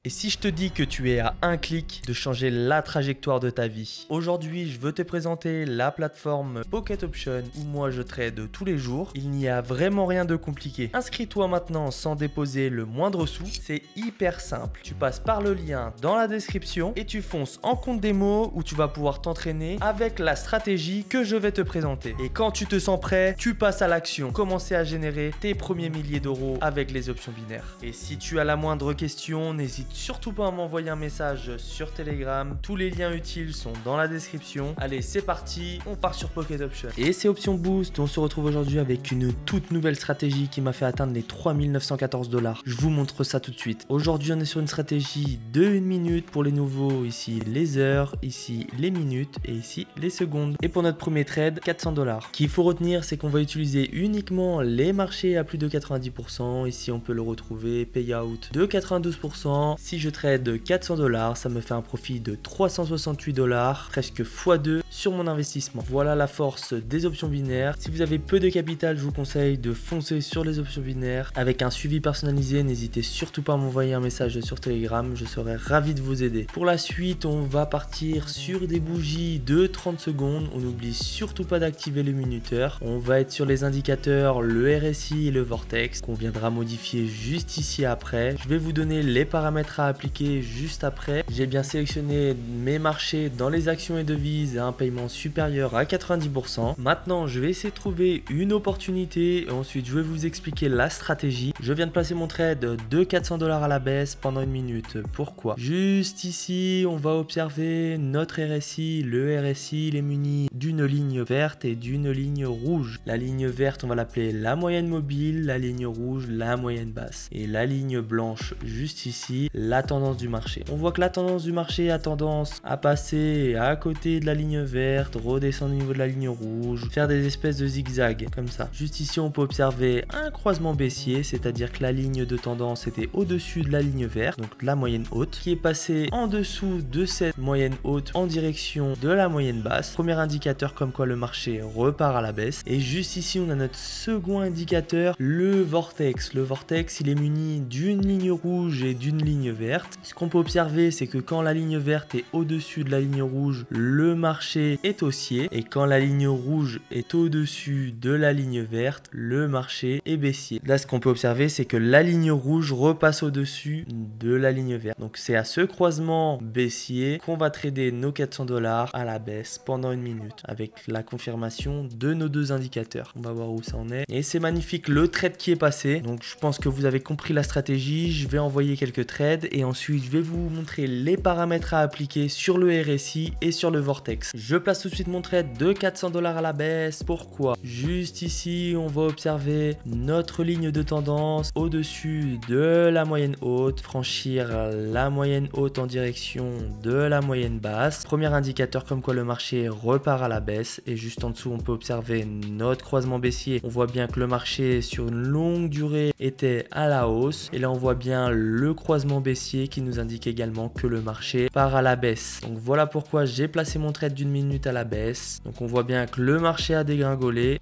Et si je te dis que tu es à un clic de changer la trajectoire de ta vie? Aujourd'hui, je veux te présenter la plateforme Pocket Option où moi je trade tous les jours. Il n'y a vraiment rien de compliqué. Inscris-toi maintenant sans déposer le moindre sou. C'est hyper simple. Tu passes par le lien dans la description et tu fonces en compte démo où tu vas pouvoir t'entraîner avec la stratégie que je vais te présenter. Et quand tu te sens prêt, tu passes à l'action. Commencer à générer tes premiers milliers d'euros avec les options binaires. Et si tu as la moindre question, n'hésite surtout pas à m'envoyer un message sur Telegram. Tous les liens utiles sont dans la description. Allez, c'est parti, on part sur Pocket Option. Et c'est Option Boost, on se retrouve aujourd'hui avec une toute nouvelle stratégie qui m'a fait atteindre les 3914 $. Je vous montre ça tout de suite. Aujourd'hui, on est sur une stratégie de 1 minute pour les nouveaux. Ici, les heures, ici, les minutes et ici, les secondes. Et pour notre premier trade, 400 $. Ce qu'il faut retenir, c'est qu'on va utiliser uniquement les marchés à plus de 90%. Ici, on peut le retrouver, payout de 92%. Si je trade 400 $, ça me fait un profit de 368 $, presque x2 sur mon investissement. Voilà la force des options binaires. Si vous avez peu de capital, je vous conseille de foncer sur les options binaires avec un suivi personnalisé. N'hésitez surtout pas à m'envoyer un message sur Telegram, je serai ravi de vous aider. Pour la suite, on va partir sur des bougies de 30 secondes. On n'oublie surtout pas d'activer le minuteur. On va être sur les indicateurs, le RSI et le Vortex qu'on viendra modifier juste ici après. Je vais vous donner les paramètres à appliquer juste après. J'ai bien sélectionné mes marchés dans les actions et devises à un paiement supérieur à 90%. Maintenant, je vais essayer de trouver une opportunité et ensuite je vais vous expliquer la stratégie. Je viens de placer mon trade de 400 $ à la baisse pendant 1 minute. Pourquoi? Juste ici, on va observer notre RSI. Le RSI, il est muni d'une ligne verte et d'une ligne rouge. La ligne verte, on va l'appeler la moyenne mobile, la ligne rouge, la moyenne basse. Et la ligne blanche, juste ici, la tendance du marché. On voit que la tendance du marché a tendance à passer à côté de la ligne verte, redescendre au niveau de la ligne rouge, faire des espèces de zigzags comme ça. Juste ici, on peut observer un croisement baissier, c'est-à-dire que la ligne de tendance était au-dessus de la ligne verte, donc la moyenne haute, qui est passée en dessous de cette moyenne haute en direction de la moyenne basse. Premier indicateur comme quoi le marché repart à la baisse. Et juste ici, on a notre second indicateur, le Vortex. Le Vortex, il est muni d'une ligne rouge et d'une ligne verte. Ce qu'on peut observer, c'est que quand la ligne verte est au-dessus de la ligne rouge, le marché est haussier. Et quand la ligne rouge est au-dessus de la ligne verte, le marché est baissier. Là, ce qu'on peut observer, c'est que la ligne rouge repasse au-dessus de la ligne verte. Donc, c'est à ce croisement baissier qu'on va trader nos 400 $ à la baisse pendant 1 minute avec la confirmation de nos deux indicateurs. On va voir où ça en est. Et c'est magnifique le trade qui est passé. Donc, je pense que vous avez compris la stratégie. Je vais envoyer quelques trades et ensuite, je vais vous montrer les paramètres à appliquer sur le RSI et sur le Vortex. Je place tout de suite mon trade de 400 $ à la baisse. Pourquoi? Juste ici, on va observer notre ligne de tendance au-dessus de la moyenne haute, franchir la moyenne haute en direction de la moyenne basse. Premier indicateur comme quoi le marché repart à la baisse et juste en dessous, on peut observer notre croisement baissier. On voit bien que le marché sur une longue durée était à la hausse et là, on voit bien le croisement baissier qui nous indique également que le marché part à la baisse. Donc voilà pourquoi j'ai placé mon trade d'1 minute à la baisse. Donc on voit bien que le marché a dégringolé.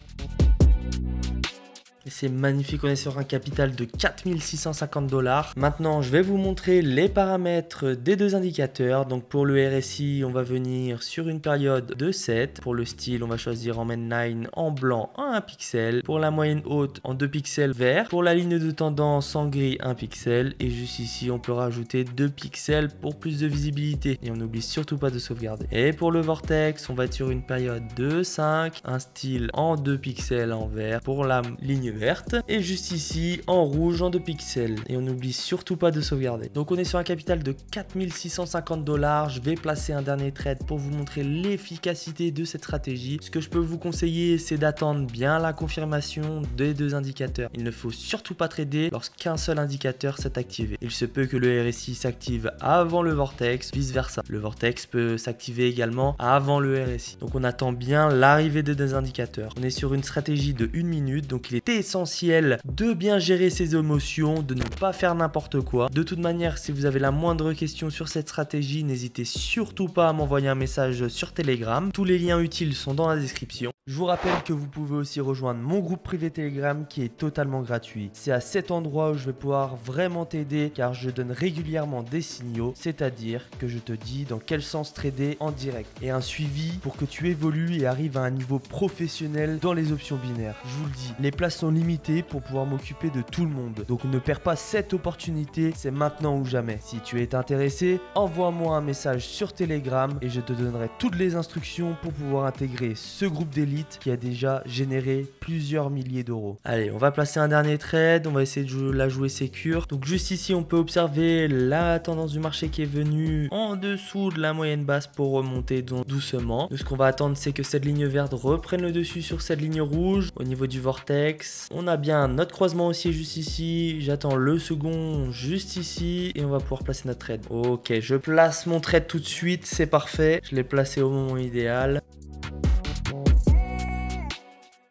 C'est magnifique, on est sur un capital de 4650 $. Maintenant, je vais vous montrer les paramètres des deux indicateurs. Donc pour le RSI, on va venir sur une période de 7. Pour le style, on va choisir en mainline en blanc en 1 pixel. Pour la moyenne haute en 2 pixels vert. Pour la ligne de tendance en gris 1 pixel. Et juste ici, on peut rajouter 2 pixels pour plus de visibilité. Et on n'oublie surtout pas de sauvegarder. Et pour le Vortex, on va être sur une période de 5. Un style en 2 pixels en vert pour la ligne verte et juste ici en rouge en 2 pixels et on n'oublie surtout pas de sauvegarder. Donc on est sur un capital de 4650 $. Je vais placer un dernier trade pour vous montrer l'efficacité de cette stratégie. Ce que je peux vous conseiller, c'est d'attendre bien la confirmation des deux indicateurs. Il ne faut surtout pas trader lorsqu'un seul indicateur s'est activé. Il se peut que le RSI s'active avant le Vortex, vice versa. Le Vortex peut s'activer également avant le RSI. Donc on attend bien l'arrivée des deux indicateurs. On est sur une stratégie de 1 minute, donc il est essentiel de bien gérer ses émotions, de ne pas faire n'importe quoi. De toute manière, si vous avez la moindre question sur cette stratégie, n'hésitez surtout pas à m'envoyer un message sur Telegram. Tous les liens utiles sont dans la description. Je vous rappelle que vous pouvez aussi rejoindre mon groupe privé Telegram qui est totalement gratuit. C'est à cet endroit où je vais pouvoir vraiment t'aider car je donne régulièrement des signaux, c'est-à-dire que je te dis dans quel sens trader en direct et un suivi pour que tu évolues et arrives à un niveau professionnel dans les options binaires. Je vous le dis, les places sont limitées pour pouvoir m'occuper de tout le monde. Donc ne perds pas cette opportunité, c'est maintenant ou jamais. Si tu es intéressé, envoie-moi un message sur Telegram et je te donnerai toutes les instructions pour pouvoir intégrer ce groupe d'élite qui a déjà généré plusieurs milliers d'euros. Allez, on va placer un dernier trade, on va essayer de la jouer sécure. Donc juste ici, on peut observer la tendance du marché qui est venue en dessous de la moyenne basse pour remonter doucement. Donc ce qu'on va attendre, c'est que cette ligne verte reprenne le dessus sur cette ligne rouge. Au niveau du vortex, on a bien notre croisement haussier juste ici. J'attends le second juste ici et on va pouvoir placer notre trade. Ok, je place mon trade tout de suite, c'est parfait. Je l'ai placé au moment idéal.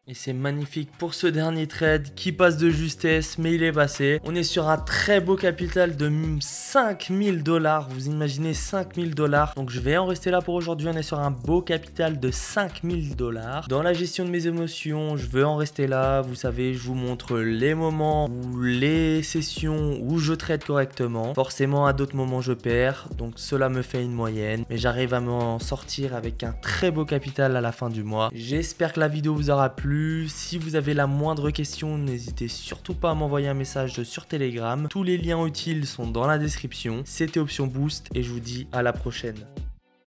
Et c'est magnifique pour ce dernier trade qui passe de justesse, mais il est passé. On est sur un très beau capital de 5000 $. Vous imaginez 5000 $. Donc je vais en rester là pour aujourd'hui. On est sur un beau capital de 5000 $. Dans la gestion de mes émotions, je veux en rester là. Vous savez, je vous montre les moments ou les sessions où je trade correctement. Forcément, à d'autres moments, je perds. Donc cela me fait une moyenne. Mais j'arrive à m'en sortir avec un très beau capital à la fin du mois. J'espère que la vidéo vous aura plu. Si vous avez la moindre question, n'hésitez surtout pas à m'envoyer un message sur Telegram. Tous les liens utiles sont dans la description. C'était Option Boost et je vous dis à la prochaine.